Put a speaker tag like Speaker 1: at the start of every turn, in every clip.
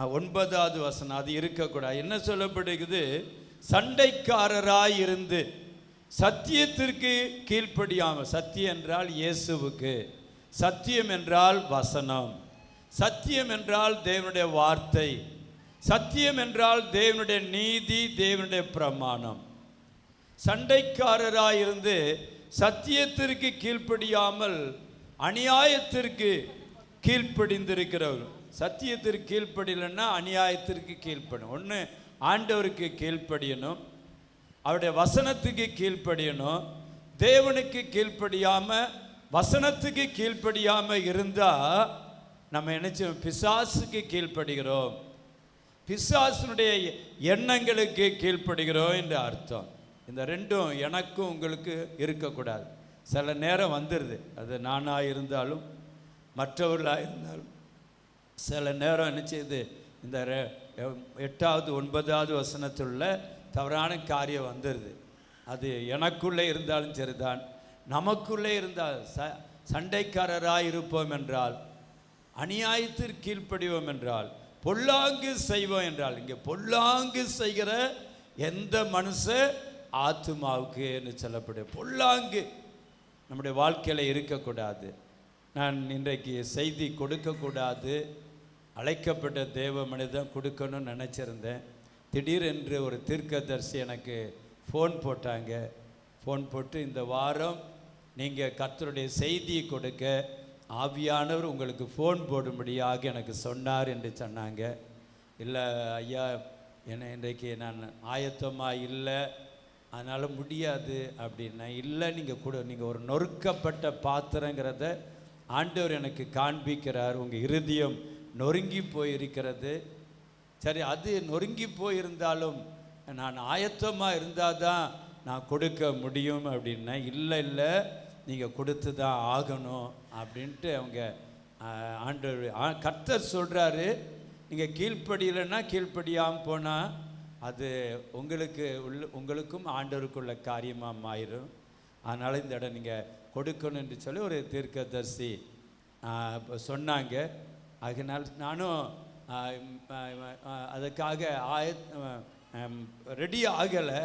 Speaker 1: 9வது வசனம் அது இருக்கக்கூடாது. என்ன சொல்லப்படுகிறது? சண்டைக்காரராய் இருந்து சத்தியத்திற்கு கீழ்ப்படியாமல். சத்தியம் என்றால் இயேசுவுக்கு, சத்தியம் என்றால் வசனம், சத்தியம் என்றால் தேவனுடைய வார்த்தை, சத்தியம் என்றால் தேவனுடைய நீதி, தேவனுடைய பிரமாணம். சண்டைக்காரராயிருந்து சத்தியத்திற்கு கீழ்ப்படியாமல் அநியாயத்திற்கு கீழ்ப்படிந்திருக்கிறவர். சத்தியத்திற்கு கீழ்ப்படியலைன்னா அநியாயத்திற்கு கீழ்ப்படும். ஒன்று ஆண்டவருக்கு கீழ்ப்படியணும், அவருடைய வசனத்துக்கு கீழ்ப்படியணும். தேவனுக்கு கீழ்ப்படியாமல் வசனத்துக்கு கீழ்ப்படியாமல் இருந்தால் நம்ம நினைச்சோம் பிசாசுக்கு கீழ்ப்படுகிறோம், பிசாசுனுடைய எண்ணங்களுக்கு கீழ்ப்படுகிறோம் என்று அர்த்தம். இந்த ரெண்டும் எனக்கும் உங்களுக்கு இருக்கக்கூடாது. சில நேரம் வந்துடுது, அது நானாக இருந்தாலும் மற்றவர்களாக இருந்தாலும் சில நேரம் என்ன செய்யுது, இந்த 8வது 9வது வசனத்துள்ள தவறான காரியம் வந்துடுது. அது எனக்குள்ளே இருந்தாலும் சரிதான், நமக்குள்ளே இருந்தால் சண்டைக்காரராக இருப்போம் என்றால், அநியாயத்திற்கு கீழ்ப்படிவோம் என்றால், பொல்லாங்கு செய்வோம் என்றால். இங்கே பொல்லாங்கு செய்கிற எந்த மனுஷ ஆத்துமாவுக்கு என்று சொல்லப்படும். பொல்லாங்கு நம்முடைய வாழ்க்கையில் இருக்கக்கூடாது. நான் இன்றைக்கு செய்தி கொடுக்கக்கூடாது, அழைக்கப்பட்ட தேவ மனிதன் கொடுக்கணும்னு நினச்சிருந்தேன். திடீரென்று ஒரு தீர்க்கதரிசி எனக்கு ஃபோன் போட்டாங்க. ஃபோன் போட்டு இந்த வாரம் நீங்கள் கர்த்தருடைய செய்தியை கொடுக்க ஆவியானவர் உங்களுக்கு ஃபோன் போடும்படியாக எனக்கு சொன்னார் என்று சொன்னாங்க. இல்லை ஐயா, என்னை இன்றைக்கு நான் ஆயத்தமாக இல்லை, அதனால் முடியாது அப்படின்னா. இல்லை, நீங்கள் ஒரு நொறுக்கப்பட்ட பாத்திரங்கிறத ஆண்டவர் எனக்கு காண்பிக்கிறார். உங்கள் இருதயம் நொறுங்கி போயிருக்கிறது. சரி, அது நொறுங்கி போயிருந்தாலும் நான் ஆயத்தமாக இருந்தால் தான் நான் கொடுக்க முடியும் அப்படின்னா. இல்லை, நீங்கள் கொடுத்து தான் ஆகணும் அப்படின்ட்டு அவங்க ஆண்டவர் கர்த்தர் சொல்கிறாரு. நீங்கள் கீழ்ப்படியலைன்னா, கீழ்ப்படியாமல் போனால் அது உங்களுக்கும் ஆண்டவருக்குள்ள காரியமாக மாறிடும். அதனால் இந்த இடம் நீங்கள் கொடுக்கணும் என்று சொல்லி ஒரு தீர்க்கதரிசி சொன்னாங்க. அதனால் நானும் அதுக்காக ரெடி ஆகலை.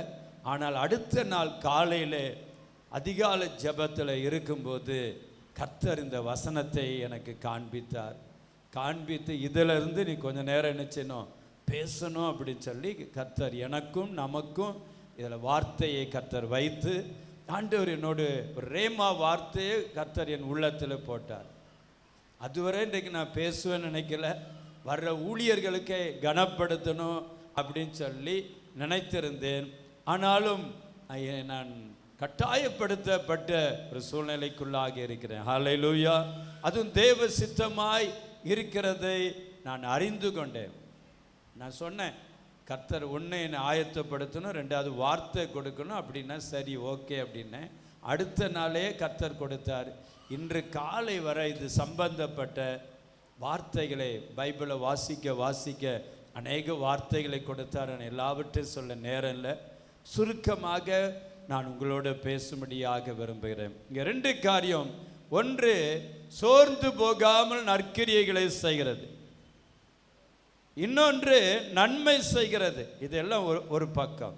Speaker 1: ஆனால் அடுத்த நாள் காலையில் அதிகாலை ஜெபத்தில் இருக்கும்போது கர்த்தர் இந்த வசனத்தை எனக்கு காண்பித்து இதிலிருந்து நீ கொஞ்சம் நேரம் என்ன செய்யணும், பேசணும் அப்படின்னு சொல்லி கர்த்தர் எனக்கும் நமக்கும் இதில் வார்த்தையை கர்த்தர் வைத்து, ஆண்டவர் என்னோடு ஒரு ரேமா வார்த்தையை கர்த்தர் என் உள்ளத்தில் போட்டார். அதுவரை இன்றைக்கு நான் பேசுவேன்னு நினைக்கல. வர்ற ஊழியர்களுக்கே கனப்படுத்தணும் அப்படின்னு சொல்லி நினைத்திருந்தேன். ஆனாலும் நான் கட்டாயப்படுத்தப்பட்ட ஒரு சூழ்நிலைக்குள்ளாக இருக்கிறேன். ஹல்லேலூயா. அதுவும் தேவ சித்தமாய் இருக்கிறதை நான் அறிந்து கொண்டேன். நான் சொன்னேன், கர்த்தர் ஒன்று என்னை ஆயத்தப்படுத்தணும், 2வது வார்த்தை கொடுக்கணும் அப்படின்னா சரி ஓகே அப்படின்னேன். அடுத்த நாளே கர்த்தர் கொடுத்தார். இன்று காலை வரை இது சம்பந்தப்பட்ட வார்த்தைகளை பைபிளை வாசிக்க அநேக வார்த்தைகளை கொடுத்தார். நான் எல்லாவற்றையும் சொல்ல நேரம் இல்லை. சுருக்கமாக நான் உங்களோட பேசும்படியாக விரும்புகிறேன். இங்கே 2 காரியம். ஒன்று, சோர்ந்து போகாமல் நற்கிரியைகளை செய்கிறது. இன்னொன்று, நன்மை செய்கிறது. இதெல்லாம் ஒரு பக்கம்.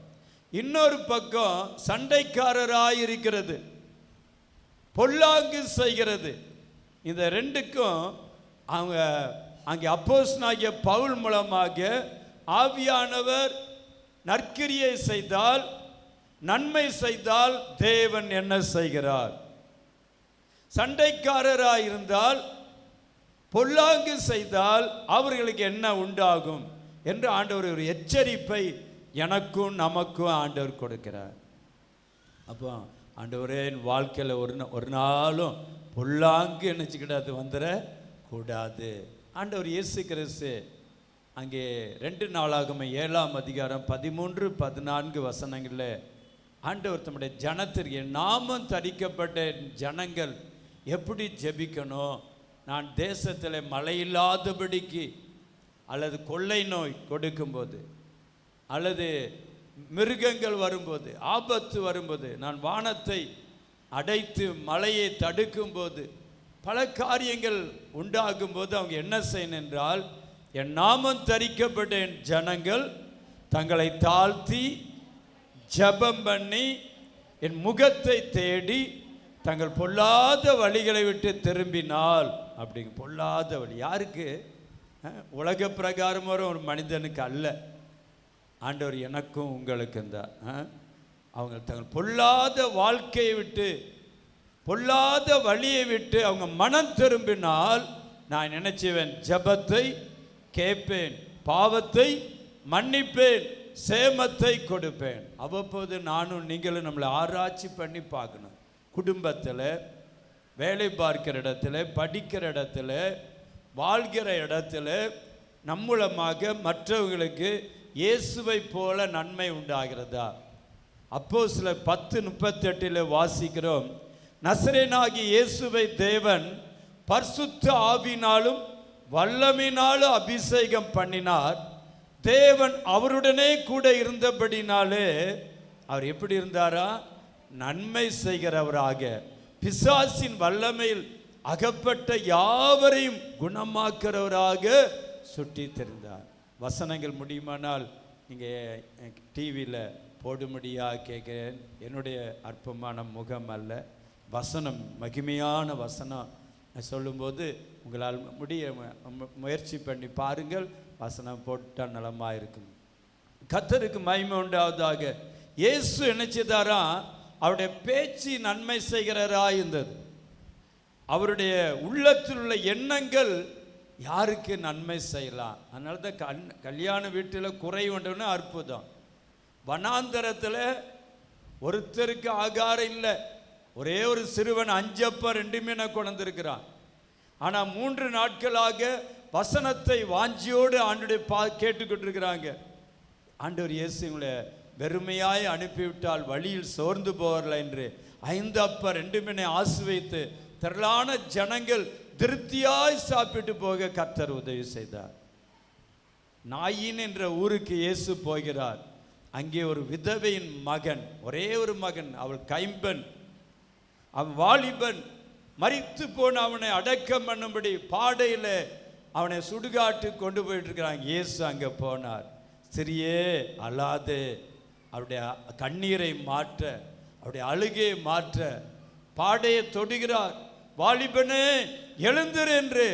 Speaker 1: இன்னொரு பக்கம் சண்டைக்காரராயிருக்கிறது, பொல்லாங்கு செய்கிறது. இந்த 2க்கும் அவங்க அங்கே அப்போஸ்தலனாகிய பவுல் மூலமாக ஆவியானவர் நற்கிரியை செய்தால், நன்மை செய்தால் தேவன் என்ன செய்கிறார்? சண்டைக்காரராக இருந்தால், பொல்லாங்கு செய்தால் அவர்களுக்கு என்ன உண்டாகும் என்று ஆண்டவர் ஒரு எச்சரிப்பை எனக்கும் நமக்கும் ஆண்டவர் கொடுக்கிறார். அப்போ ஆண்டவரே, என் வாழ்க்கையில் ஒரு நாளும் பொல்லாங்கு நினச்சிக்கிட்டு அது வந்துடக்கூடாது. ஆண்டவர் இயேசு கிறிஸ்து அங்கே 2 நாளாகமம் 7ஆம் அதிகாரம் 13-14 வசனங்களில் ஆண்டவர் தம்முடைய ஜனத்திற்கு, நாமம் தரிக்கப்பட்ட ஜனங்கள் எப்படி ஜெபிக்கணும், நான் தேசத்தில் மழை இல்லாதபடிக்கு அல்லது கொள்ளை நோய் கொடுக்கும்போது அல்லது மிருகங்கள் வரும்போது, ஆபத்து வரும்போது, நான் வானத்தை அடைத்து மழையை தடுக்கும்போது, பல காரியங்கள் உண்டாகும்போது அவங்க என்ன செய்யணும் என்றால், என் நாமம் தரிக்கப்பட்ட என் ஜனங்கள் தங்களை தாழ்த்தி ஜெபம் பண்ணி என் முகத்தை தேடி தங்கள் பொல்லாத வழிகளை விட்டு திரும்பினால், அப்படிங்க பொல்லாத வழி யாருக்கு? உலக பிரகாரமாக ஒரு மனிதனுக்கு அல்ல, ஆண்டவர் எனக்கும் உங்களுக்கும் தான். அவங்க தங்கள் பொல்லாத வாழ்க்கையை விட்டு பொல்லாத வழியை விட்டு அவங்க மனம் திரும்பினால் நான் நினைச்சுவேன், ஜெபத்தை கேட்பேன், பாவத்தை மன்னிப்பேன், சேமத்தை கொடுப்பேன். அவ்வப்போது நானும் நீங்களும் நம்மளை ஆராய்ச்சி பண்ணி பார்க்கணும். குடும்பத்தில், வேலை பார்க்கிற இடத்துல, படிக்கிற இடத்துல, வாழ்கிற இடத்துல நம் மூலமாக மற்றவர்களுக்கு இயேசுவை போல நன்மை உண்டாகிறதா? அப்போஸ்தலர் 10:38 வாசிக்கிறோம், நசரேயனாகிய இயேசுவை தேவன் பரிசுத்த ஆவியினாலும் வல்லமையினாலும் அபிஷேகம் பண்ணினார். தேவன் அவருடனே கூட இருந்தபடினாலே அவர் எப்படி இருந்தாரா? நன்மை செய்கிறவராக, பிசாசின் வல்லமையில் அகப்பட்ட யாவரையும் குணமாக்கிறவராக சுட்டி தெரிந்தார். வசனங்கள் முடியுமானால் நீங்கள் டிவியில் போடும்படியாக கேட்கிறேன். என்னுடைய அற்பமான முகம் அல்ல, வசனம் மகிமையான வசனம் சொல்லும்போது உங்களால் முயற்சி பண்ணி பாருங்கள். வசனம் போட்டால் நலமாக இருக்கும். கர்த்தருக்கு மகிமை உண்டாவதாக. இயேசு நினைச்சதாரா? அவருடைய பேச்சு நன்மை செய்கிறரா இருந்தது. அவருடைய உள்ளத்தில் உள்ள எண்ணங்கள் யாருக்கு நன்மை செய்யலாம். அதனால தான் கல்யாண வீட்டில் குறை ஒன்றுன்னு அற்புதம். வனாந்தரத்தில் ஒருத்தருக்கு ஆகாரம் இல்லை, ஒரே ஒரு சிறுவன் 5 அப்பம் 2 மீனை கொண்டிருக்கிறான். ஆனால் 3 நாட்களாக வசனத்தை வாஞ்சியோடு ஆண்டவரை கேட்டுக்கொண்டிருக்கிறாங்க. ஆண்டவர் இயேசு உங்களை வெறுமையாய் அனுப்பிவிட்டால் வழியில் சோர்ந்து போகல என்று 5 அப்பம் 2 மீனை ஆசீர்வதித்து திரளான ஜனங்கள் திருப்தியாய் சாப்பிட்டு போக கர்த்தர் உதவி செய்தார். நாயின் என்ற ஊருக்கு இயேசு போகிறார். அங்கே ஒரு விதவையின் மகன், ஒரே ஒரு மகன், அவள் கைம்பன், அவன் வாலிபன், மரித்து போன அவனை அடக்கம் பண்ணும்படி பாடையில் அவனை சுடுகாட்டு கொண்டு போயிட்டு இருக்கிறாங்க. இயேசு அங்கே போனார். சிறியே அழாதே, அவருடைய கண்ணீரை மாற்ற, அவருடைய அழுகையை மாற்ற பாடையை தொடுகிறார். வாலிபனே எழுந்திரு என்று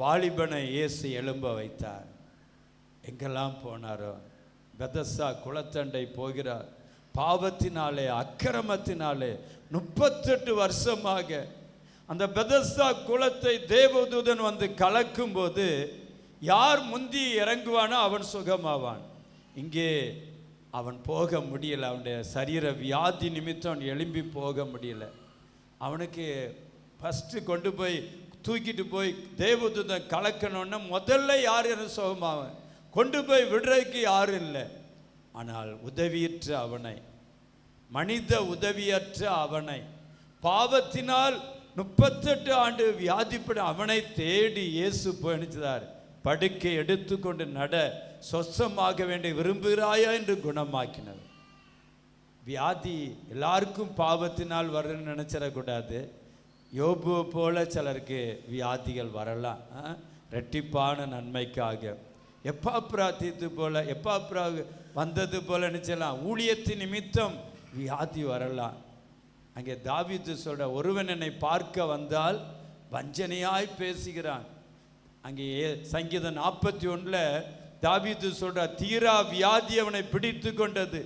Speaker 1: வாலிபனை இயேசு எழும்ப வைத்தார். எங்கெல்லாம் போனாரோ, பெதஸ்தா குளத்தண்டை போகிறார். பாவத்தினாலே அக்கிரமத்தினாலே 38 வருஷமாக அந்த பெதஸ்தா குளத்தை தேவதூதன் வந்து கலக்கும் போது யார் முந்தி இறங்குவானோ அவன் சுகமாவான். இங்கே அவன் போக முடியல, அவனுடைய சரீர வியாதி நிமித்தம் எழும்பி போக முடியல. அவனுக்கு ஃபஸ்ட்டு கொண்டு போய் தூக்கிட்டு போய் தேவதூதன் கலக்கணுன்னா முதல்ல யார் என்ன சுகமாவன், கொண்டு போய் விடுறதுக்கு யாரும் இல்லை. ஆனால் உதவியற்ற அவனை, மனித உதவியற்ற அவனை, பாவத்தினால் 38 ஆண்டு வியாதிப்பட அவனை தேடி இயேசு போயிச்சார். படுக்கை எடுத்துக்கொண்டு நட, சொஸ்தமாக வேண்டி விரும்புகிறாயா என்று குணமாக்கினார். வியாதி எல்லாருக்கும் பாவத்தினால் வரணும்னு நினச்சிடக்கூடாது. யோபு போல சிலருக்கு வியாதிகள் வரலாம், ரெட்டிப்பான நன்மைக்காக. எப்பாப்ராத்தியத்து போல, எப்பாப்ரா வந்தது போல நினைச்சலாம், ஊழியத்தின் நிமித்தம் வியாதி வரலாம். அங்கே தாவீது சொல்ற, ஒருவன் என்னை பார்க்க வந்தால் வஞ்சனையாய் பேசுகிறான். அங்கே சங்கீதம் 41 தாவீது சொல்ற, தீரா வியாதி அவனை பிடித்து கொண்டது,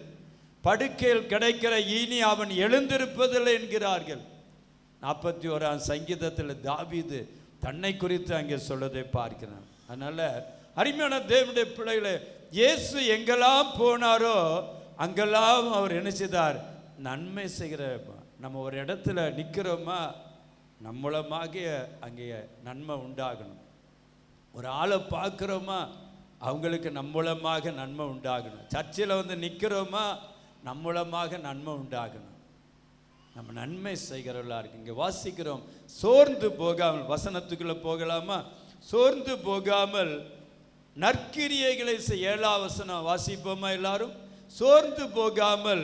Speaker 1: படுக்கையில் கிடைக்கிற இனி அவன் எழுந்திருப்பதில்லை என்கிறார்கள். 41ஆம் சங்கீதத்தில் தாவீது தன்னை குறித்து அங்கே சொல்வதை பார்க்கிறான். அதனால அருமையான தேவனுடைய பிள்ளைகளை, இயேசு எங்கெல்லாம் போனாரோ அங்கெல்லாம் அவர் என்ன செய்தார்? நன்மை செய்கிற. நம்ம ஒரு இடத்துல நிற்கிறோமா, நம்மளமாக அங்கே நன்மை உண்டாகணும். ஒரு ஆளை பார்க்குறோமா, அவங்களுக்கு நம்மளமாக நன்மை உண்டாகணும். சர்ச்சில் வந்து நிற்கிறோமா, நம்மளமாக நன்மை உண்டாகணும். நம்ம நன்மை செய்கிறவர்களாக இருக்கு. இங்கே வாசிக்கிறோம், சோர்ந்து போகாமல், வசனத்துக்குள்ளே போகலாமா? சோர்ந்து போகாமல் நற்கிரியைகளை செய்ய. 7ஆம் வசனம் வாசிப்போமா எல்லாரும்? சோர்ந்து போகாமல்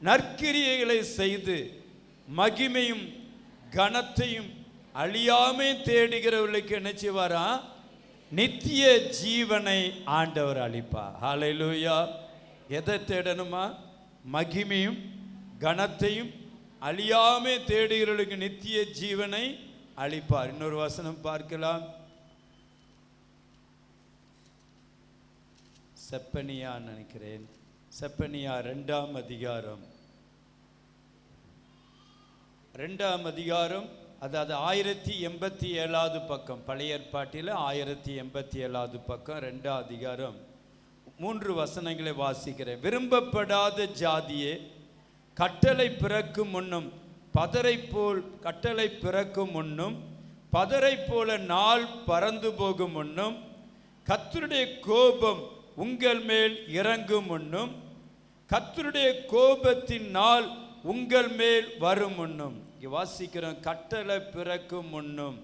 Speaker 1: நற்கிரியைகளை செய்து மகிமையும் கனத்தையும் அழியாமை தேடுகிறவர்களுக்கு என்ன செய்வாரா? நித்திய ஜீவனை ஆண்டவர் அளிப்பார். ஹல்லேலூயா. எதை தேடணுமா? மகிமையும் கனத்தையும் அழியாமே தேடுகிறவர்களுக்கு நித்திய ஜீவனை அளிப்பார். இன்னொரு வசனம் பார்க்கலாம். செப்பனியா நினைக்கிறேன், செப்பனியா 2ஆம் அதிகாரம், 2ஆம் அதிகாரம், அதாவது 1087வது பக்கம், பழைய ஏற்பாட்டில் 1087வது பக்கம், 2ஆம் அதிகாரம் 3 வசனங்களை வாசிக்கிறேன். விரும்பப்படாத ஜாதியே, கட்டளை பிறக்கும் முன்னும் பதரை போல், கட்டளை பிறக்கும் முன்னும் பதரை போல நாள் பறந்து போகும் முன்னும் கர்த்தருடைய கோபம் உங்கள் மேல் இறங்கும் முன்னும் கர்த்தருடைய கோபத்தின் நாள் உங்கள் மேல் வரும் முன்னும். இங்கே வாசிக்கிறோம், கட்டளை பிறக்கும் முன்னும்,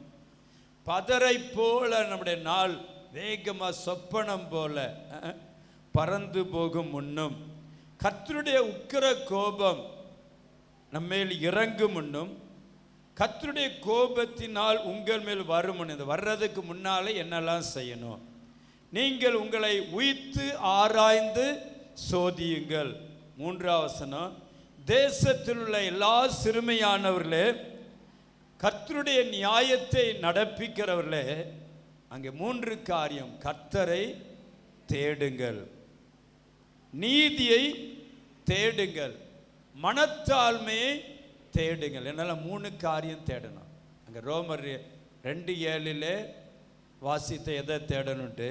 Speaker 1: பதரை போல நம்முடைய நாள் வேகமாக சொப்பனம் போல பறந்து போகும் முன்னும் கர்த்தருடைய உக்கிர கோபம் நம்மேல் இறங்கும் முன்னும் கர்த்தருடைய கோபத்தினால் உங்கள் மேல் வரும் முன்னும். இந்த வர்றதுக்கு முன்னாலே என்னெல்லாம் செய்யணும்? நீங்கள் உங்களை உய்த்து ஆராய்ந்து சோதியுங்கள். 3ஆம் வசனம், தேசத்தில் உள்ள எல்லா சிறுமையானவர்களே, கர்த்தருடைய நியாயத்தை நடப்பிக்கிறவர்களே, அங்கே 3 காரியம். கர்த்தரை தேடுங்கள், நீதியை தேடுங்கள், மனத்தாழ்மையை தேடுங்கள். என்னால் 3 காரியம் தேடணும். அங்கே ரோமர் 2:7 வாசித்த எதை தேடணுன்ட்டு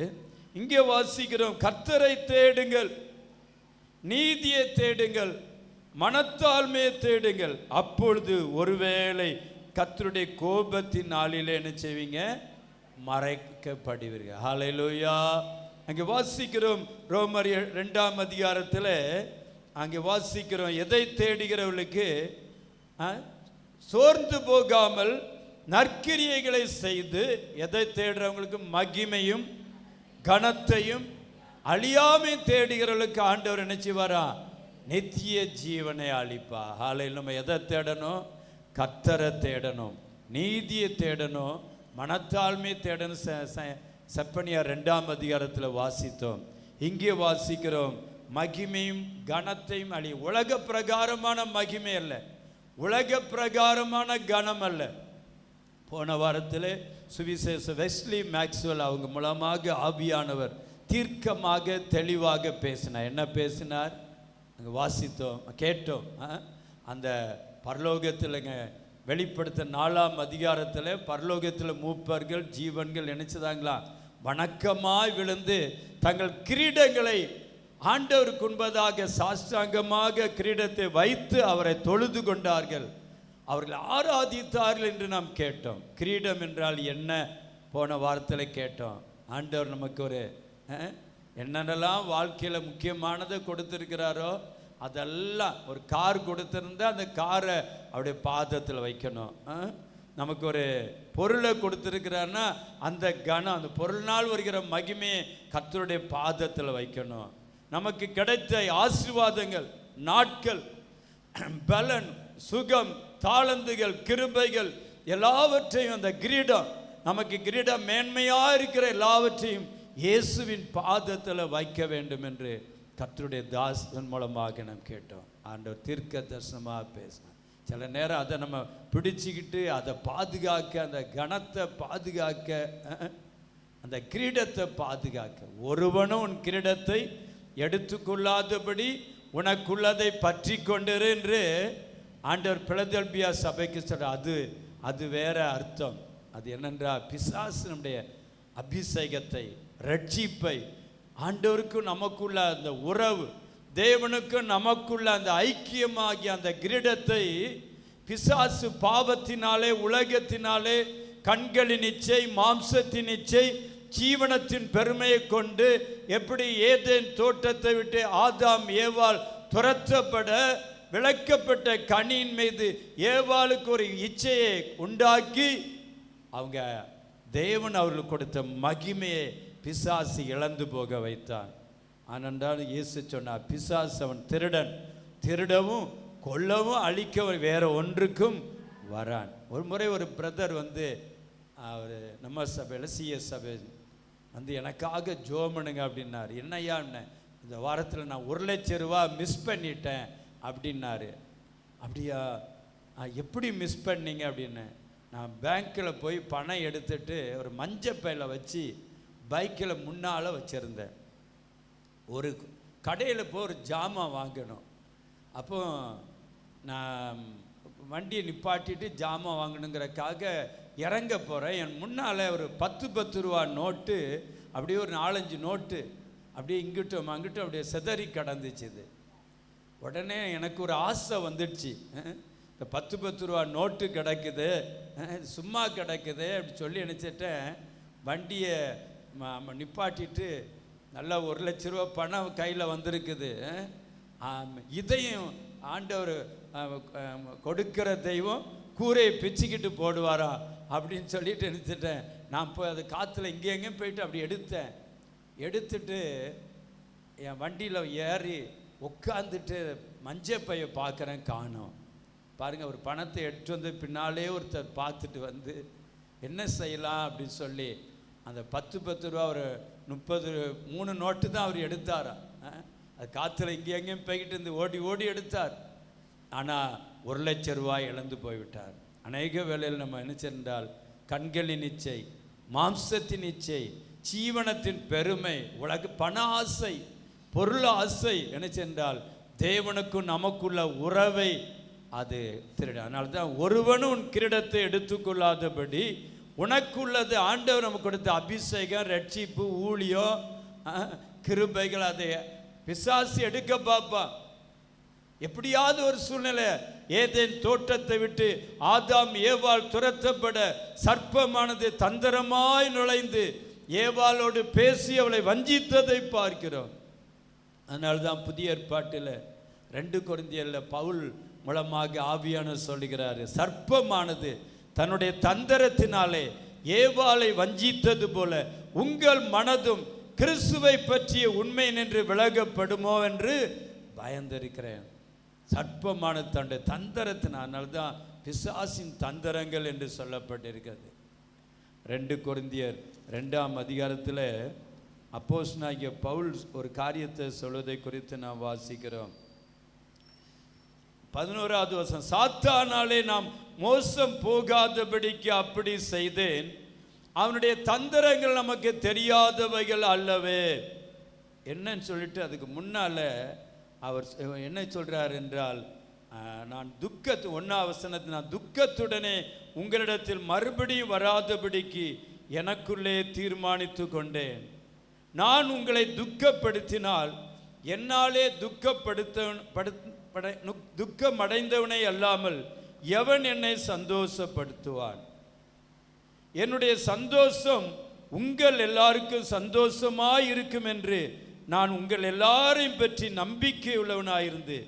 Speaker 1: இங்கே வாசிக்கிறோம். கர்த்தரை தேடுங்கள், நீதியை தேடுங்கள், மனத்தாழ்மையை தேடுங்கள், அப்பொழுது ஒருவேளை கர்த்தருடைய கோபத்தின் நாளிலே என்ன செய்வீங்க? மறைக்கப்படுவீர்கள். ஹல்லேலூயா. அங்கே வாசிக்கிறோம் ரோமர் 2ஆம் அதிகாரத்தில் அங்கே வாசிக்கிறோம், எதை தேடுகிறவர்களுக்கு சோர்ந்து போகாமல் நற்கிரியைகளை செய்து, எதை தேடுறவங்களுக்கு மகிமையும் கனத்தையும் அழியாமை தேடுகிறவர்களுக்கு ஆண்டவர் என்ன செய்வாரா? நித்திய ஜீவனை அளிப்பா. ஹல்லேலூயா. நம்ம எதை தேடணும்? கர்த்தரை தேடணும், நீதியை தேடணும், மனத்தாழ்மையை தேடணும். செப்பனியா 2ஆம் அதிகாரத்தில் வாசித்தோம். இங்கே வாசிக்கிறோம், மகிமையும் கனத்தையும் அழி. உலக பிரகாரமான மகிமை அல்ல, உலக பிரகாரமான கனம் அல்ல. போன வாரத்தில் சுவிசேஷ வெஸ்லி மேக்ஸ்வெல் அவங்க மூலமாக ஆவியானவர் தீர்க்கமாக தெளிவாக பேசினார். என்ன பேசினார்? அங்கே வாசித்தோம், கேட்டோம். அந்த பரலோகத்தில்ங்க வெளிப்படுத்த 4ஆம் அதிகாரத்தில் பரலோகத்தில் மூப்பர்கள் ஜீவன்கள் நினைச்சதாங்களா? வணக்கமாய் விழுந்து தங்கள் கிரீடங்களை ஆண்டவருக்கு முன்பதாக சாஷ்டாங்கமாக கிரீடத்தை வைத்து அவரை தொழுது கொண்டார்கள், அவர்கள் ஆராதித்தார்கள் என்று நாம் கேட்டோம். கிரீடம் என்றால் என்ன? போன வாரத்தில் கேட்டோம். ஆண்டவர் நமக்கு ஒரு என்னென்னலாம் வாழ்க்கையில் முக்கியமானதை கொடுத்துருக்கிறாரோ அதெல்லாம், ஒரு கார் கொடுத்துருந்தா அந்த காரை அவருடைய பாதத்தில் வைக்கணும். நமக்கு ஒரு பொருளை கொடுத்துருக்கிறான்னா அந்த கனம், அந்த பொருள்னால் வருகிற மகிமையை கர்த்தருடைய பாதத்தில் வைக்கணும். நமக்கு கிடைத்த ஆசீர்வாதங்கள், நாட்கள், பலன், சுகம், தாளந்துகள், கிருபைகள் எல்லாவற்றையும், அந்த கிரீடம், நமக்கு கிரீடம் மேன்மையாக இருக்கிற எல்லாவற்றையும் இயேசுவின் பாதத்தில் வைக்க வேண்டும் என்று கர்த்தருடைய தாசன் மூலமாக நாம் கேட்டோம். ஆண்டவர் தீர்க்க தரிசனமாக பேசினார். சில நேரம் அதை நம்ம பிடிச்சிக்கிட்டு அதை பாதுகாக்க, அந்த கனத்தை பாதுகாக்க, அந்த கிரீடத்தை பாதுகாக்க, ஒருவனும் உன் கிரீடத்தை எடுத்துக்கொள்ளாதபடி உனக்குள்ளதை பற்றி கொண்டிரு என்று ஆண்டவர் பிலதெல்பியா சபைக்கு சொல்ற. அது வேற அர்த்தம். அது என்னென்றால், பிசாசனுடைய அபிஷேகத்தை, ரட்சிப்பை, ஆண்டவருக்கும் நமக்குள்ள அந்த உறவு, தேவனுக்கும் நமக்குள்ள அந்த ஐக்கியமாகிய அந்த கிரீடத்தை பிசாசு பாவத்தினாலே, உலகத்தினாலே, கண்களின் இச்சை, மாம்சத்தின் இச்சை, ஜீவனத்தின் பெருமையை கொண்டு எப்படி ஏதேன் தோட்டத்தை விட்டு ஆதாம் ஏவாள் துரத்தப்பட விளக்கப்பட்ட கனியின் மீது ஏவாளுக்கு ஒரு இச்சையை உண்டாக்கி அவங்க தேவன் அவர்களுக்கு கொடுத்த மகிமையை பிசாசு இழந்து போக வைத்தான். ஆனால் இயேசு சொன்னார், பிசாசு அவன் திருடன், திருடவும் கொல்லவும் அழிக்கவும் வேற ஒன்றுக்கும் வரான். ஒரு முறை ஒரு பிரதர் வந்து அவர் நம்ம சபையில், சிஎஸ் சபை வந்து எனக்காக ஜெபம் பண்ணுங்க அப்படின்னாரு. என்னையா இந்த வாரத்தில் நான் 1,00,000 ரூபா மிஸ் பண்ணிட்டேன் அப்படின்னாரு. அப்படியா, எப்படி மிஸ் பண்ணீங்க அப்படின்னு. நான் பேங்க்கில் போய் பணம் எடுத்துட்டு ஒரு மஞ்சப்பையில் வச்சு பைக்கில் முன்னால் வச்சுருந்தேன். ஒரு கடையில் போய் ஒரு ஜாமான் வாங்கணும். அப்போ நான் வண்டியை நிப்பாட்டிட்டு ஜாமான் வாங்கணுங்கிறக்காக இறங்க போகிறேன். என் முன்னால் ஒரு 10 ரூபா நோட்டு, அப்படியே ஒரு 4-5 நோட்டு அப்படியே இங்கிட்டும் அங்கிட்டும் அப்படியே சிதறி கிடந்துச்சு. இது உடனே எனக்கு ஒரு ஆசை வந்துடுச்சு. இந்த 10 ரூபா நோட்டு கிடக்குது, சும்மா கிடக்குது அப்படி சொல்லி நினச்சிட்டேன். வண்டியை நிப்பாட்டிட்டு நல்லா 1,00,000 ரூபா பணம் கையில் வந்திருக்குது. இதையும் ஆண்டவர் கொடுக்கிற தெய்வம் கூரையை பிச்சுக்கிட்டு போடுவாரா அப்படின்னு சொல்லிட்டு நினச்சிட்டேன். நான் போய் அது காற்றுல இங்கே எங்கேயும் போயிட்டு அப்படி எடுத்துட்டு என் வண்டியில் ஏறி உட்காந்துட்டு மஞ்சப்பையை பார்க்குறேன், காணோம். பாருங்கள், ஒரு பணத்தை எடுத்து வந்து பின்னாலே ஒருத்தர் பார்த்துட்டு வந்து என்ன செய்யலாம் அப்படின்னு சொல்லி அந்த 10 ரூபா ஒரு 33 நோட்டு தான் அவர் எடுத்தாரா. அது காற்றுல இங்கே எங்கேயும் போய்கிட்டு இருந்து ஓடி எடுத்தார். ஆனால் 1,00,000 ரூபாய் இழந்து போய்விட்டார். அநேக வேளையில் நம்ம என்ன சென்றால் கண்களின் இச்சை, மாம்சத்தின் இச்சை, ஜீவனத்தின் பெருமை, பண ஆசை, பொருள் ஆசை என்ன சென்றால் தேவனுக்கும் நமக்குள்ள உறவை அது திருட. அதனால தான் ஒருவனும் உன் கிரீடத்தை எடுத்துக்கொள்ளாதபடி உனக்குள்ளது ஆண்டவர் நமக்கு கொடுத்த அபிஷேகம், ரட்சிப்பு, ஊழியம், கிருபைகள் அதை பிசாசு எடுக்க பார்ப்பான். எப்படியாவது ஒரு சூழ்நிலை, ஏதேன் தோட்டத்தை விட்டு ஆதாம் ஏவாள் துரத்தப்பட சர்ப்பமானது தந்திரமாய் நுழைந்து ஏவாளோடு பேசி அவளை வஞ்சித்ததை பார்க்கிறோம். அதனால்தான் புதிய ஏற்பாட்டில் 2 கொரிந்தியரில் பவுல் மூலமாக ஆவியானவர் சொல்லுகிறாரு, சர்ப்பமானது தன்னுடைய தந்திரத்தினாலே ஏவாளை வஞ்சித்தது போல உங்கள் மனதும் கிறிஸ்துவை பற்றிய உண்மை நின்று விலகப்படுமோ என்று பயந்திருக்கிறேன். சர்ப்பமானது தன்னுடைய தந்திரத்தினால்தான் பிசாசின் தந்திரங்கள் என்று சொல்லப்பட்டிருக்கிறது. 2 கொரிந்தியர் 2ஆம் அதிகாரத்தில் அப்போஸ்தலனாகிய பவுல் ஒரு காரியத்தை சொல்வதை குறித்து நாம் வாசிக்கிறோம். 11வது வசனம், சாத்தானாலே நாம் மோசம் போகாதபடிக்கு அப்படி செய்தேன், அவனுடைய தந்திரங்கள் நமக்கு தெரியாதவைகள் அல்லவே. என்னன்னு சொல்லிட்டு அதுக்கு முன்னால அவர் என்ன சொல்றார் என்றால், நான் 1ஆம் வசனத்தில், நான் துக்கத்துடனே உங்களிடத்தில் மறுபடியும் வராதபடிக்கு எனக்குள்ளே தீர்மானித்து கொண்டேன். நான் உங்களை துக்கப்படுத்தினால் என்னாலே துக்கமடைந்தவனை அல்லாமல் எவன் என்னை சந்தோஷப்படுத்துவான்? என்னுடைய சந்தோஷம் உங்கள் எல்லாருக்கும் சந்தோஷமாய் இருக்கும் என்று நான் உங்கள் எல்லாரையும் பற்றி நம்பிக்கை உள்ளவனாயிருந்து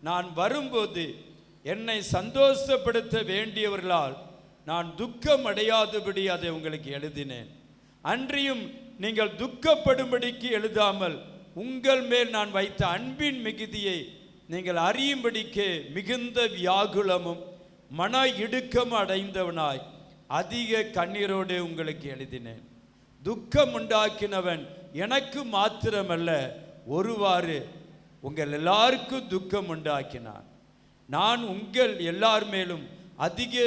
Speaker 1: நான் வரும்போது என்னை சந்தோஷப்படுத்த வேண்டியவர்களால் நான் துக்கம் அடையாதபடி அதை உங்களுக்கு எழுதினேன். அன்றியும் நீங்கள் துக்கப்படும்படிக்கு எழுதாமல் உங்கள் மேல் நான் வைத்த அன்பின் மிகுதியை நீங்கள் அறியும்படிக்கு மிகுந்த வியாகுலமும் மன இடுக்கம் அடைந்தவனாய் அதிக கண்ணீரோடு உங்களுக்கு எழுதினேன். துக்கம் உண்டாக்கினவன் எனக்கு மாத்திரமல்ல, ஒருவாறு உங்கள் எல்லாருக்கும் துக்கம் உண்டாக்கினான். நான் உங்கள் எல்லார் மேலும் அதிக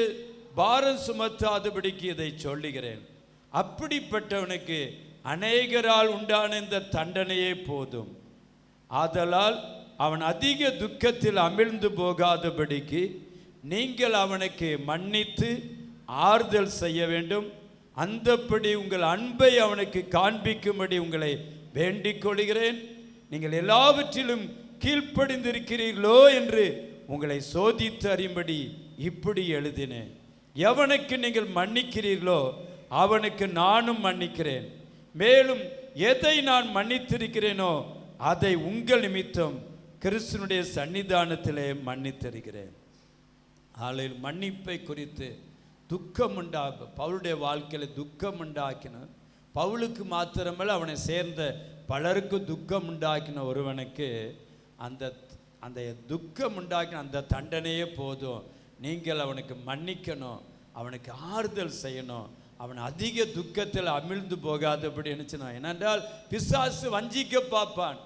Speaker 1: பாரம் சுமத்தாதபடிக்கு இதை சொல்லுகிறேன். அப்படிப்பட்டவனுக்கு அநேகரால் உண்டான இந்த தண்டனையே போதும். ஆதலால் அவன் அதிக துக்கத்தில் அமிழ்ந்து போகாதபடிக்கு நீங்கள் அவனுக்கு மன்னித்து ஆறுதல் செய்ய வேண்டும். அந்தப்படி உங்கள் அன்பை அவனுக்கு காண்பிக்கும்படி உங்களை வேண்டிக் கொள்கிறேன். நீங்கள் எல்லாவற்றிலும் கீழ்ப்படிந்திருக்கிறீர்களோ என்று உங்களை சோதித்து அறியும்படி இப்படி எழுதினேன். எவனுக்கு நீங்கள் மன்னிக்கிறீர்களோ அவனுக்கு நானும் மன்னிக்கிறேன். மேலும் எதை நான் மன்னித்திருக்கிறேனோ அதை உங்கள் நிமித்தம் கிறிஸ்துனுடைய சன்னிதானத்திலே மன்னித்திருக்கிறேன். ஆலையில் மன்னிப்பை குறித்து துக்கம் பவுலுடைய வாழ்க்கையில் துக்கம் உண்டாக்கின பவுலுக்கு மாத்திரமல்ல, அவனை சேர்ந்த பலருக்கு துக்கம் உண்டாக்கின ஒருவனுக்கு அந்த துக்கம் உண்டாக்கின அந்த தண்டனையே போதும். நீங்கள் அவனுக்கு மன்னிக்கணும், அவனுக்கு ஆறுதல் செய்யணும், அவன் அதிக துக்கத்தில் அமிழ்ந்து போகாதபடி நினைச்சினான். ஏனென்றால் பிசாசு வஞ்சிக்க பார்ப்பான்.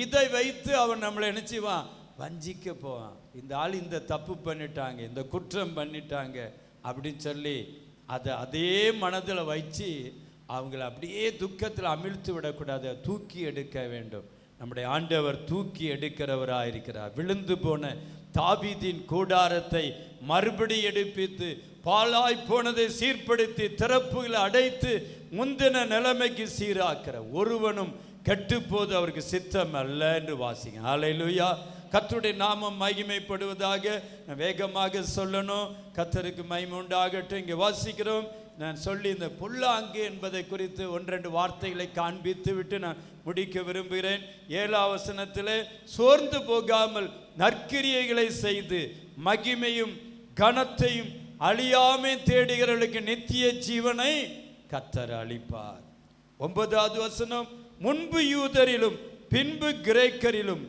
Speaker 1: இதை வைத்து அவன் நம்மளை நினைச்சுவான், வஞ்சிக்க போவான். இந்த ஆள் இந்த தப்பு பண்ணிட்டாங்க, இந்த குற்றம் பண்ணிட்டாங்க அப்படின்னு சொல்லி அதை அதே மனதில் வச்சு அவங்கள அப்படியே துக்கத்தில் அமிழ்த்து விடக்கூடாது, தூக்கி எடுக்க வேண்டும். நம்முடைய ஆண்டவர் தூக்கி எடுக்கிறவராக இருக்கிறார். விழுந்து போன தாவீதின் கூடாரத்தை மறுபடி எடுப்பித்து, பாழாய் போனதை சீர்படுத்தி, திறப்புகளை அடைத்து முந்தின நிலைமைக்கு சீராக்கிற ஒருவனும் கெட்டுப்போது அவருக்கு சித்தம் அல்ல என்று வாசிங்க. ஹல்லேலூயா. கர்த்தருடைய நாமம் மகிமைப்படுவதாக. நான் வேகமாக சொல்லணும். கர்த்தருக்கு மகிமை உண்டாகட்டும். இங்கே வாசிக்கிறோம். நான் சொல்லி இந்த பொல்லாங்கு என்பதை குறித்து 1-2 வார்த்தைகளை காண்பித்து விட்டு நான் முடிக்க விரும்புகிறேன். 7ஆம் வசனத்திலே, சோர்ந்து போகாமல் நற்கிரியைகளை செய்து மகிமையும் கனத்தையும் அழியாமை தேடுகிறவர்களுக்கு நித்திய ஜீவனை கர்த்தர் அளிப்பார். 9வது வசனம், முன்பு யூதரிலும் பின்பு கிரேக்கரிலும்,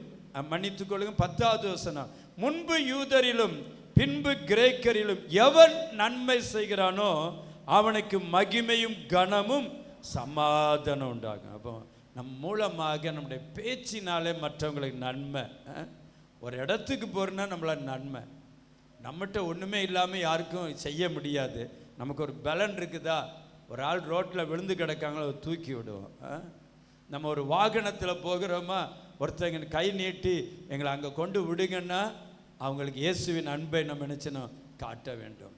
Speaker 1: மன்னித்துக் கொள்ளுங்க, 10வது வசனம், முன்பு யூதரிலும் பின்பு கிரேக்கரிலும் எவன் நன்மை செய்கிறானோ அவனுக்கு மகிமையும் கனமும் சமாதானம் உண்டாகும். அப்போ நம் மூலமாக நம்முடைய பேச்சினாலே மற்றவங்களுக்கு நன்மை. ஒரு இடத்துக்கு போகிறோன்னா நம்மள நன்மை. நம்மகிட்ட ஒன்றுமே இல்லாமல் யாருக்கும் செய்ய முடியாது. நமக்கு ஒரு பலன் இருக்குதா, ஒரு ஆள் ரோட்டில் விழுந்து கிடக்காங்களோ தூக்கி விடுவோம். நம்ம ஒரு வாகனத்தில் போகிறோமா, ஒருத்தங்க கை நீட்டி எங்களை அங்கே கொண்டு விடுங்கன்னா அவங்களுக்கு இயேசுவின் அன்பை நம்ம நினச்சணும் காட்ட வேண்டும்.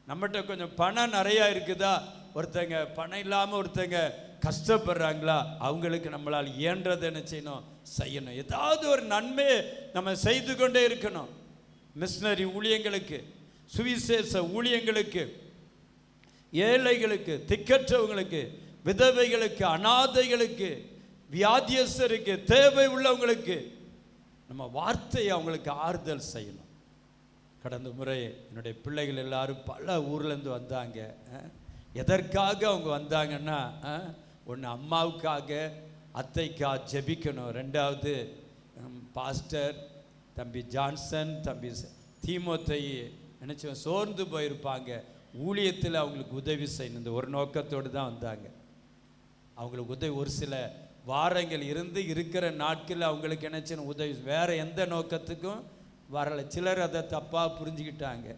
Speaker 1: நம்மகிட்ட கொஞ்சம் பணம் நிறையா இருக்குதா, ஒருத்தங்க பணம் இல்லாமல் ஒருத்தங்க கஷ்டப்படுறாங்களா, அவங்களுக்கு நம்மளால் இயன்றதை என்ன செய்யணும், செய்யணும். ஏதாவது ஒரு நன்மையை நம்ம செய்து கொண்டே இருக்கணும். மிஷனரி ஊழியங்களுக்கு, சுவிசேஷ ஊழியங்களுக்கு, ஏழைகளுக்கு, திக்கற்றவங்களுக்கு, விதவைகளுக்கு, அனாதைகளுக்கு, வியாதியஸ்தருக்கு, தேவை உள்ளவங்களுக்கு நம்ம வார்த்தையை அவங்களுக்கு ஆறுதல் செய்யணும். கடந்த முறை என்னுடைய பிள்ளைகள் எல்லாரும் பல ஊர்லேருந்து வந்தாங்க. எதற்காக அவங்க வந்தாங்கன்னா, ஒன்று அம்மாவுக்காக, அத்தைக்காக ஜெபிக்கணும். 2வது பாஸ்டர் தம்பி ஜான்சன், தம்பி தீமோத்தை நினச்சி சோர்ந்து போயிருப்பாங்க, ஊழியத்தில் அவங்களுக்கு உதவி செய்யணும். இந்த ஒரு நோக்கத்தோடு தான் வந்தாங்க. அவங்களுக்கு உதவி ஒரு சில வாரங்கள் இருந்து இருக்கிற நாட்களில் அவங்களுக்கு நினச்சின உதவி, வேறு எந்த நோக்கத்துக்கும் வரலை. சிலர் அதை தப்பாக புரிஞ்சுக்கிட்டாங்க.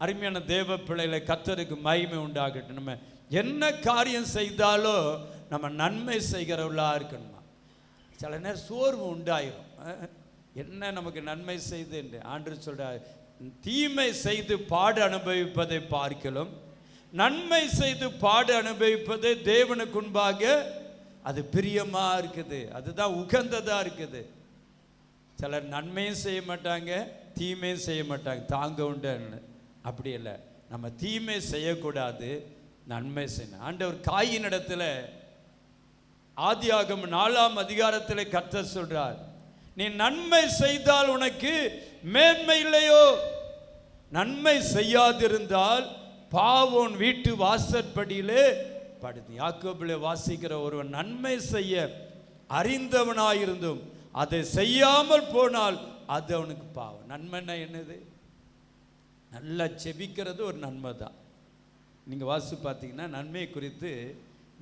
Speaker 1: அருமையான தேவ பிள்ளைகளை, கர்த்தருக்கு மகிமை உண்டாகட்டும். நம்ம என்ன காரியம் செய்தாலும் நம்ம நன்மை செய்கிறவர்களாக இருக்கணுமா. சில நேரம் சோர்வு உண்டாயிரும். என்ன நமக்கு நன்மை செய்து என்று ஆண்டவர் சொல்கிறார், தீமை செய்து பாடு அனுபவிப்பதை பார்க்கலும் நன்மை செய்து பாடு அனுபவிப்பது தேவனுக்கு முன்பாக அது பிரியமாக இருக்குது, அதுதான் உகந்ததாக இருக்குது. சிலர் நன்மையும் செய்ய மாட்டாங்க, தீமையும் செய்ய மாட்டாங்க, தாங்க உண்டு. அப்படி இல்லை, நம்ம தீமை செய்யக்கூடாது, நன்மை செய்யணும். ஆண்டவர் காயின் இடத்துல ஆதியாகமம் 4ஆம் அதிகாரத்தில் கர்த்தர் சொல்றார், நீ நன்மை செய்தால் உனக்கு மேன்மை இல்லையோ, நன்மை செய்யாதிருந்தால் பாவோன் வீட்டு வாசற்படியிலே படுத்து. யாக்கோபிலே வாசிக்கிற ஒருவன் நன்மை செய்ய அறிந்தவனாயிருந்தும் அதை செய்யாமல் போனால் அது அவனுக்கு பாவம். நன்மைன்னா என்னது? நல்லா செபிக்கிறது ஒரு நன்மை தான். நீங்கள் வாசி பார்த்தீங்கன்னா நன்மை குறித்து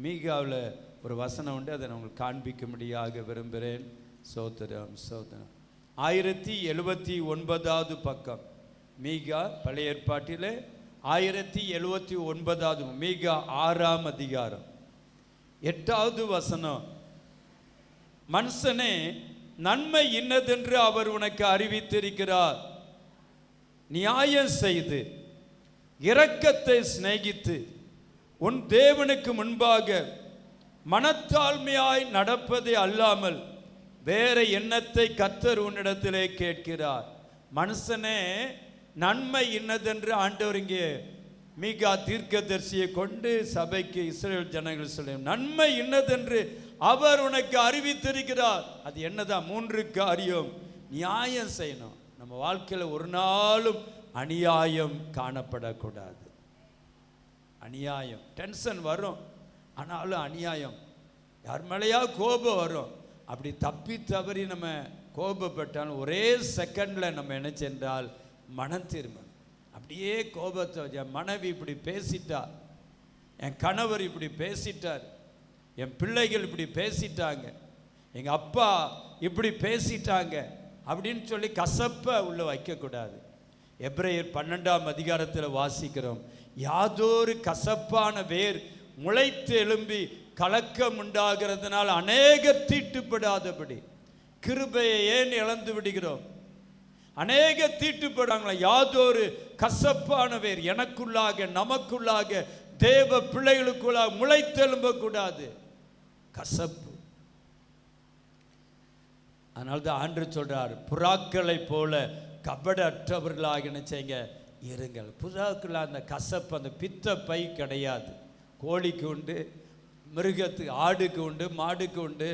Speaker 1: மீகாவில் ஒரு வசனம் உண்டு, அதை நான் உங்களுக்கு காண்பிக்கும்படியாக விரும்புகிறேன். சோத்திரம் சோத்திரம். 1079வது பக்கம் மீகா, பழைய ஏற்பாட்டில் 1079வது, மீகா 6ஆம் அதிகாரம் 8வது வசனம். மனுஷனே, நன்மை இன்னதென்று அவர் உனக்கு அறிவித்திருக்கிறார். நியாயம் செய்து இரக்கத்தை சிநேகித்து உன் தேவனுக்கு முன்பாக மனத்தாழ்மையாய் நடப்பதை அல்லாமல் வேற எண்ணத்தை கர்த்தர் உன்னிடத்திலே கேட்கிறார். மனுஷனே, நன்மை இன்னதென்று ஆண்டவர் இங்கே மீகா தீர்க்கதரிசியை கொண்டு சபைக்கு, இஸ்ரவேல் ஜனங்கள் சொல்ல, நன்மை இன்னதென்று அவர் உனக்கு அறிவித்திருக்கிறார். அது என்னதான்? 3 காரியம். நியாயம் செய்யணும். நம்ம வாழ்க்கையில் ஒரு நாளும் அநியாயம் காணப்படக்கூடாது. அநியாயம், டென்ஷன் வரும், ஆனாலும் அநியாயம், யார் மேலேயா கோபம் வரும். அப்படி தப்பி தவறி நம்ம கோபப்பட்டாலும் ஒரே செகண்டில் நம்ம என்ன சென்றால் மனம் திரும்பணும். அப்படியே கோபத்தை, மனைவி இப்படி பேசிட்டா, என் கணவர் இப்படி பேசிட்டார், என் பிள்ளைகள் இப்படி பேசிட்டாங்க, எங்கள் அப்பா இப்படி பேசிட்டாங்க அப்படின்னு சொல்லி கசப்பை உள்ள வைக்கக்கூடாது. எபிரேயர் 12ஆம் அதிகாரத்தில் வாசிக்கிறோம், யாதொரு கசப்பான வேர் முளைத்து எழும்பி கலக்கம் உண்டாகிறதுனால் அநேகர் தீட்டுப்படாதபடி. கிருபையை ஏன் இழந்து விடுகிறோம்? அநேக தீட்டுப்படாங்களா? யாதொரு கசப்பான வேர் எனக்குள்ளாக, நமக்குள்ளாக, தேவ பிள்ளைகளுக்குள்ளாக முளைத்தெழும்பக்கூடாது. கசப்பு. அதனால்தான் ஆண்டவர் சொல்றார், புறாக்களை போல கபடற்றவர்களாக என்ன செய்யுங்க, இருங்கள். புறாக்கள் அந்த கசப்பு, அந்த பித்த பை கிடையாது. கோழிக்கு உண்டு, மிருகத்துக்கு, ஆடுக்கு உண்டு, மாடுக்கு உண்டு.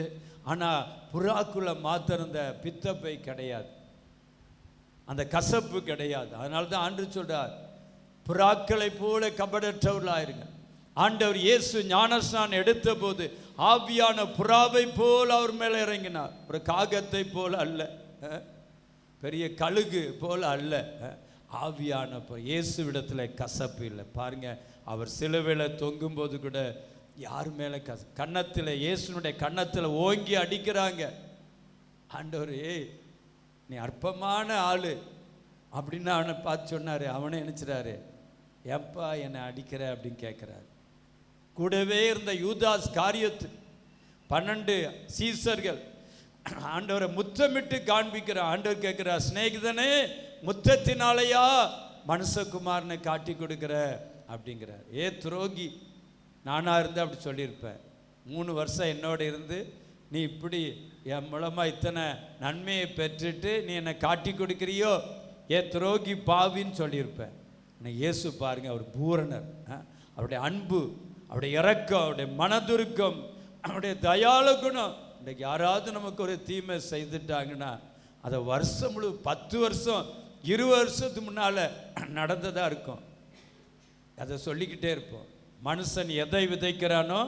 Speaker 1: ஆனால் புறாக்குள்ள மாத்திரம் இந்த பித்தப்பை கிடையாது, அந்த கசப்பு கிடையாது. அதனால தான் ஆண்டவர் சொல்றார், புறாக்களை போல கபடற்றவர்களாயிருங்க. ஆண்டவர் இயேசு ஞானஸ்நானம் எடுத்த போது ஆவியான புறாவை போல அவர் மேலே இறங்கினார். ஒரு காகத்தை போல அல்ல, பெரிய கழுகு போல அல்ல, ஆவியான இயேசுவிடத்தில் கசப்பு இல்லை. பாருங்க, அவர் சிலுவையில் தொங்கும் போது கூட யார் மேலே கன்னத்தில், இயேசுனுடைய கன்னத்தில் ஓங்கி அடிக்கிறாங்க. ஆண்டவர், நீ அற்பமான ஆளு அப்படின்னு அவனை பார்த்து சொன்னார். அவனை நினைச்சிடாரு, ஏப்பா என்னை அடிக்கிற அப்படின்னு கேட்குறாரு. கூடவே இருந்த யூதாஸ் காரியத்து 12 சீசர்கள் ஆண்டவரை முத்தமிட்டு காண்பிக்கிறார். ஆண்டவர் கேட்கிறார், சிநேகிதனே, முத்தத்தினாலையா மனுஷகுமாரனை காட்டி கொடுக்கிற அப்படிங்கிறார். துரோகி, நானாக இருந்து அப்படி சொல்லியிருப்பேன். 3 வருஷம் என்னோட இருந்து நீ இப்படி என் மூலமாக இத்தனை நன்மையை பெற்றுட்டு நீ என்னை காட்டி கொடுக்குறியோ, துரோகி, பாவின்னு சொல்லியிருப்பேன். ஆனால் இயேசு பாருங்க, அவர் பூரணர். அவருடைய அன்பு, அவருடைய இரக்கம், அவருடைய மனதுருக்கம், அவருடைய தயாள குணம். இன்றைக்கு யாராவது நமக்கு ஒரு தீமை செய்துட்டாங்கன்னா அதை வருஷம் முழு 10 வருஷம் 20 வருஷத்துக்கு முன்னால் நடந்ததாக இருக்கும். அதை சொல்லிக்கிட்டே இருப்போம். மனுஷன் எதை விதைக்கிறானோ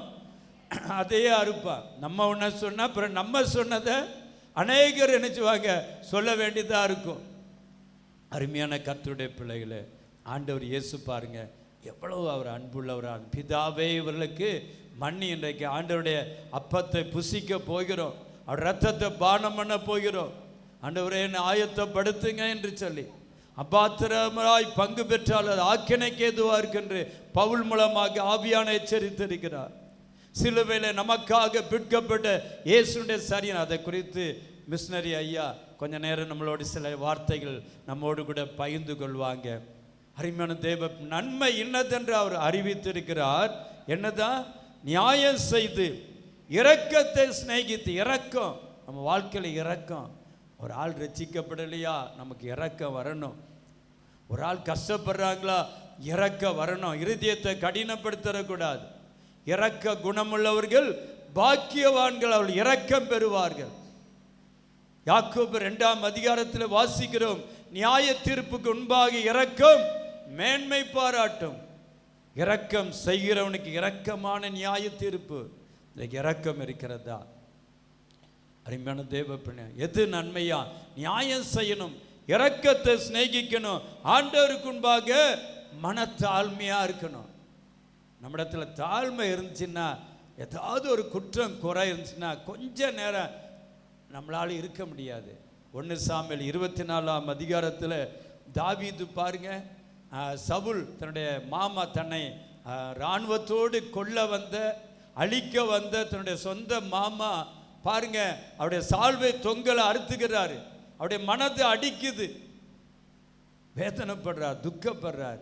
Speaker 1: அதையே அறுப்பான். நம்ம ஒன்று சொன்னால் அப்புறம் நம்ம சொன்னதை அநேகர் நினைச்சுவாங்க, சொல்ல வேண்டியதாக இருக்கும். அருமையான கர்த்தருடைய பிள்ளைகளே, ஆண்டவர் இயேசு பாருங்க எவ்வளவு அவர் அன்புள்ளவரான். பிதாவே இவர்களுக்கு மன்னி. இன்றைக்கு ஆண்டவருடைய அப்பத்தை புசிக்க போகிறோம், அவர் ரத்தத்தை பானம் பண்ண போகிறோம். ஆண்டவரே என்னை ஆயத்தப்படுத்துங்க என்று சொல்லி அபாத்திரமாய் பங்கு பெற்றால் அது ஆக்கினைக்கு ஏதுவா என்று பவுல் மூலமாக ஆவியான எச்சரித்திருக்கிறார். சிலுவையில் நமக்காக பிற்கப்பட்ட இயேசுடைய சரியன். அதை குறித்து மிஷனரி ஐயா கொஞ்ச நேரம் நம்மளோட சில வார்த்தைகள் நம்மோடு கூட பகிர்ந்து கொள்வாங்க. அருமையான தேவ நன்மை இன்னதென்று அவர் அறிவித்திருக்கிறார். என்னதான்? நியாயம் செய்து இரக்கத்தை சிநேகித்து. இரக்கம், நம்ம வாழ்க்கையில் இரக்கம். ஒரு ஆள் ரட்சிக்கப்படலையா, நமக்கு இரக்கம் வரணும். ஒரு ஆள் கஷ்டப்படுறாங்களா, இரக்கம் வரணும். இருதயத்தை கடினப்படுத்தக்கூடாது. இரக்க குணமுள்ளவர்கள் பாக்கியவான்கள், அவர்கள் இரக்கம் பெறுவார்கள். யாக்கோபு 2ஆம் அதிகாரத்தில் வாசிக்கிறோம், நியாய தீர்ப்புக்கு முன்பாக இரக்கம் மேன்மை பாராட்டும். இரக்கம் செய்கிறவனுக்கு இரக்கமான நியாய தீர்ப்பு. இந்த இரக்கம் இருக்கிறதா? அருமையான தேவ பிள்ளை, எது நன்மையா? நியாயம் செய்யணும், இரக்கத்தை சிநேகிக்கணும், ஆண்டவருக்கு முன்பாக மனத்தாழ்மையா இருக்கணும். நம்மிடத்துல தாழ்மை இருந்துச்சுன்னா, ஏதாவது ஒரு குற்றம் குறை இருந்துச்சுன்னா கொஞ்ச நேரம் நம்மளால இருக்க முடியாது. 1 சாமுவேல் 24ஆம் அதிகாரத்தில் தாவீது பாருங்க, சவுல் தன்னுடைய மாமா தன்னை இராணுவத்தோடு கொல்ல வந்த, அழிக்க வந்த தன்னுடைய சொந்த மாமா பாருங்க, அவருடைய சால்வை தொங்கலை அறுத்துக்கிறாரு. அவருடைய மனது அடிக்குது, வேதனைப்படுறார், துக்கப்படுறார்.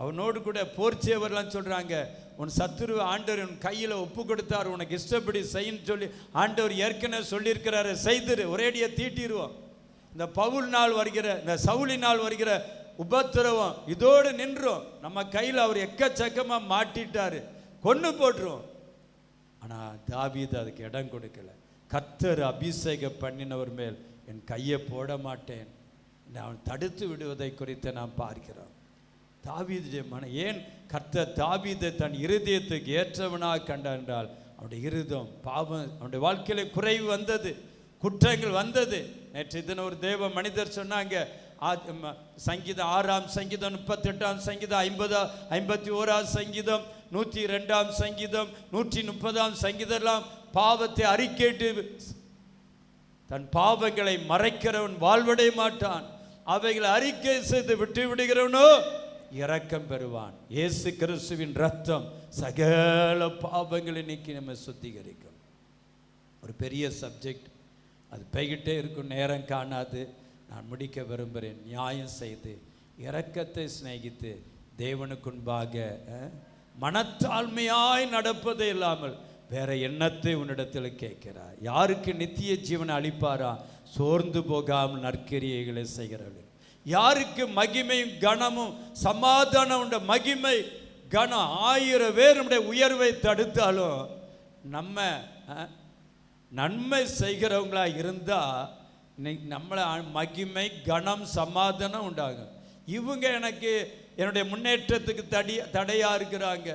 Speaker 1: அவனோடு கூட போர்ச்சேவர்லாம் சொல்றாங்க, உன் சத்துரு ஆண்டவர் உன் கையில் ஒப்பு கொடுத்தார், உனக்கு இஷ்டப்படி செய்யன்னு சொல்லி ஆண்டவர் ஏற்கனவே சொல்லியிருக்கிறாரு, செய்துரு, ஒரேடியை தீட்டிடுவோம். இந்த பவுல் நாள் வருகிற, இந்த சவுளி நாள் வருகிற உபத்திரவம் இதோடு நின்றோம். நம்ம கையில் அவர் எக்கச்சக்கமாக மாட்டிட்டாரு, கொன்று போட்டுருவோம். ஆனால் தாவீது அதுக்கு இடம் கொடுக்கல. கர்த்தர் அபிஷேகம் பண்ணினவர் மேல் என் கையை போட மாட்டேன், அவன் தடுத்து விடுவதை குறித்து நாம் பார்க்கிறோம். தாவீதுடைய மனம் ஏன் கர்த்தர் தாவீதை தன் இருதயத்துக்கு ஏற்றவனாக கண்டார் என்றால், அவனுடைய இருதயம் பாவம், அவனுடைய வாழ்க்கையில குறைவு வந்தது, குற்றங்கள் வந்தது. நேற்று தினம் ஒரு தேவ மனிதர் சொன்னாங்க, சங்கீதம் 6ஆம் சங்கீதம் 38ஆம் சங்கீதம் 51ஆம் சங்கீதம் 102ஆம் சங்கீதம் 130ஆம் சங்கீதம் பாவத்தை அறிக்கையிட்டு தன் பாவங்களை மறைக்கிறவன் வாழ்வடைய மாட்டான், அவைகளை அறிக்கை செய்து விட்டு விடுகிறவனோ இரக்கம் பெறுவான். இயேசு கிறிஸ்துவின் ரத்தம் சகல பாவங்களை நீக்கி நம்ம சுத்திகரிக்கும். ஒரு பெரிய சப்ஜெக்ட், அது போய்கிட்டே இருக்கும், நேரம் காணாது. நான் முடிக்க விரும்புகிறேன். நியாயம் செய்து இரக்கத்தை சிநேகித்து தேவனுக்குன்பாக மனத்தாழ்மையாய் நடப்பதே இல்லாமல் வேற எண்ணத்தை உன்னிடத்தில் கேட்கிறார். யாருக்கு நித்திய ஜீவனை அளிப்பாரா? சோர்ந்து போகாமல் நற்கிரியைகளை செய்கிறவர்கள். யாருக்கு மகிமையும் கனமும் சமாதானம் உண்ட மகிமை கனம் 1000 பேர் நம்முடைய உயர்வை தடுத்தாலும் நம்ம நன்மை செய்கிறவங்களா இருந்தால் நம்மளை மகிமை கனம் சமாதானம் உண்டாகும். இவங்க எனக்கு என்னுடைய முன்னேற்றத்துக்கு தடையாக இருக்கிறாங்க,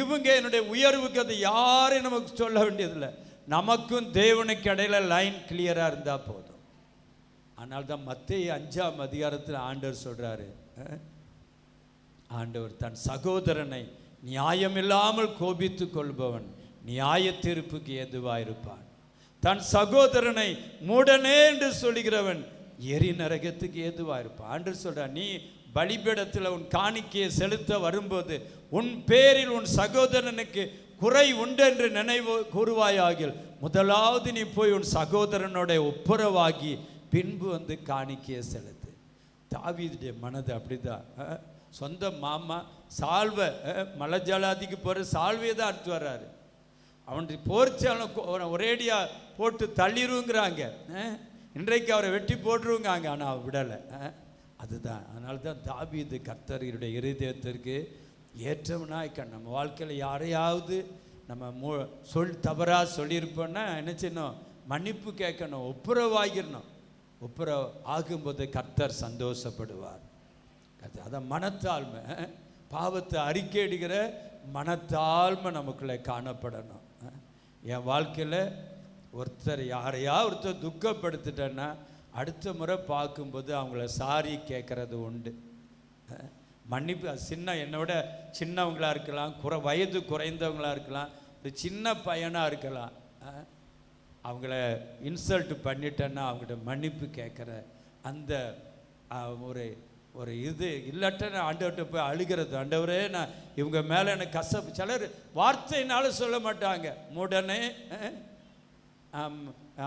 Speaker 1: இவங்க என்னுடைய உயர்வுக்கு, அது யாரையும் நமக்கு சொல்ல வேண்டியதில்லை. நமக்கும் தேவனுக்கு இடையில லைன் கிளியராக இருந்தால் போதும். ஆனால் தான் மத்தேயு 5ஆம் அதிகாரத்தில் ஆண்டவர் சொல்கிறாரு, ஆண்டவர் தன் சகோதரனை நியாயமில்லாமல் கோபித்து கொள்பவன் நியாய தீர்ப்புக்கு ஏதுவாயிருப்பான், தன் சகோதரனை மூடனே என்று சொல்லுகிறவன் எரி நரகத்துக்கு ஏதுவாயிருப்பான். ஆண்டவர் சொல்கிறார், நீ பலிபீடத்தில் உன் காணிக்கையை செலுத்த வரும்போது உன் பேரில் உன் சகோதரனுக்கு குறை உண்டு என்று நினைவு கூறுவாயாகில் முதலாவது நீ போய் உன் சகோதரனோட ஒப்புரவாகி பின்பு வந்து காணிக்கையை செலுத்து. தாவீதுடைய மனது அப்படிதான். சொந்த மாமா சால்வை மலை ஜலாதிக்கு போகிற சால்வையை தான் அடுத்து வர்றாரு. அவனுக்கு போர்ச்சாலும் ஒரேடியாக போட்டு தள்ளிடுங்கிறாங்க, இன்றைக்கு அவரை வெட்டி போட்டுருவாங்க. ஆனால் அவர் விடலை. அதுதான், அதனால தான் தாவீது கர்த்தருடைய இருதயத்திற்கு ஏற்றவனாய் நம்ம வாழ்க்கையில் யாரையாவது நம்ம தவறாக சொல்லியிருப்போன்னா என்ன செய்யணும்? மன்னிப்பு கேட்கணும், ஒப்புரவாகிடணும். ஒப்புரவு ஆகும்போது கர்த்தர் சந்தோஷப்படுவார். அதான் மனத்தாழ்மை, பாவத்தை அறிக்கையிடுகிற மனத்தாழ்மை நமக்குள்ளே காணப்படணும். என் வாழ்க்கையில் ஒருத்தர் துக்கப்படுத்திட்டேன்னா அடுத்த முறை பார்க்கும்போது அவங்கள சாரி கேட்குறது உண்டு. மன்னிப்பு என்னோட சின்னவங்களாக இருக்கலாம், வயது குறைந்தவங்களாக இருக்கலாம், ஒரு சின்ன பையனாக இருக்கலாம். அவங்கள இன்சல்ட் பண்ணிட்டேன்னா அவங்கள்ட்ட மன்னிப்பு கேட்குற அந்த ஒரு இது இல்லாட்டா ஆண்டவர்கிட்ட போய் அழுகிறது. ஆண்டவரே, நான் இவங்க மேலே எனக்கு கசப்பு. சிலர் வார்த்தையினால சொல்ல மாட்டாங்க, மூடனே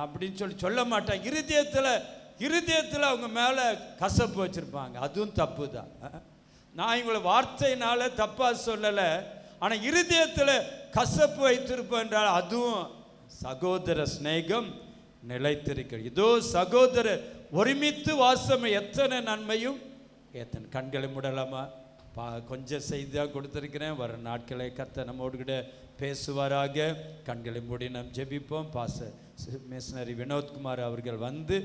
Speaker 1: அப்படின்னு சொல்ல மாட்டாங்க. இருதயத்தில் அவங்க மேலே கசப்பு வச்சுருப்பாங்க. அதுவும் தப்பு தான். நான் இவங்களை வார்த்தையினால தப்பாக சொல்லலை, ஆனால் இருதயத்தில் கசப்பு வைத்திருப்பேன் என்றால் அதுவும் சகோதர ஸ்நேகம் நிலைத்திருக்கிறது. இதோ சகோதரர் ஒருமித்து வாசம் எத்தனை நன்மையும் எத்தனை. கண்களை மூடலாமா? கொஞ்சம் செய்தியாக கொடுத்துருக்கிறேன். வர நாட்களை கர்த்தர் நம்மோடு கூட பேசுவாராக. கண்களை மூடி நாம் ஜெபிப்போம். மிஷனரி வினோத்குமார் அவர்கள் வந்து